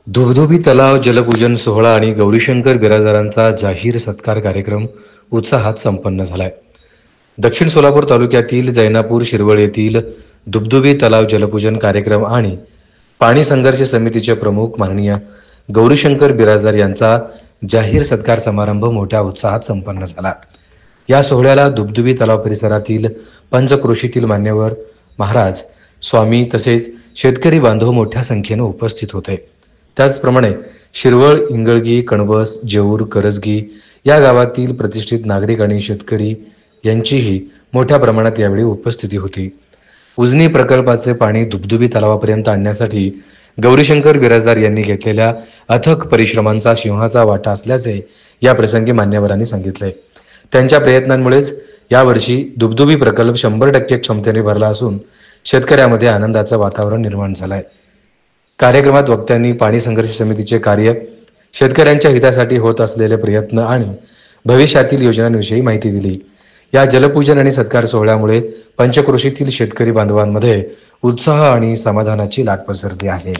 धुबधुबी तलाव जलपूजन सोहळा आणि गौरीशंकर बिराजदारांचा जाहीर सत्कार कार्यक्रम उत्साहात संपन्न झालाय. दक्षिण सोलापूर तालुक्यातील जैनापूर शिरवळ येथील धुबधुबी तलाव जलपूजन कार्यक्रम आणि पाणी संघर्ष समितीचे प्रमुख माननीय गौरीशंकर बिराजदार यांचा जाहीर सत्कार समारंभ मोठ्या उत्साहात संपन्न झाला. या सोहळ्याला धुबधुबी तलाव परिसरातील पंचक्रोशीतील मान्यवर महाराज, स्वामी तसेच शेतकरी बांधव मोठ्या संख्येने उपस्थित होते. त्याचप्रमाणे शिरवळ, इंगळगी, कणबस, जेऊर, करजगी या गावातील प्रतिष्ठित नागरिक आणि शेतकरी यांचीही मोठ्या प्रमाणात यावेळी उपस्थिती होती. उजनी प्रकल्पाचे पाणी धुबधुबी तलावापर्यंत आणण्यासाठी गौरीशंकर बिराजदार यांनी घेतलेल्या अथक परिश्रमांचा सिंहाचा वाटा असल्याचे या प्रसंगी मान्यवरांनी सांगितले. त्यांच्या प्रयत्नांमुळेच यावर्षी धुबधुबी प्रकल्प 100% क्षमतेने भरला असून शेतकऱ्यामध्ये आनंदाचं वातावरण निर्माण झालंय. कार्यक्रमात वक्त्यांनी पाणी संघर्ष समितीचे कार्य, शेतकऱ्यांच्या हितासाठी होत असलेले प्रयत्न आणि भविष्यातील योजनांविषयी माहिती दिली. या जलपूजन आणि सत्कार सोहळ्यामुळे पंचक्रोशीतील शेतकरी बांधवांमध्ये उत्साह आणि समाधानाची लाट पसरली आहे.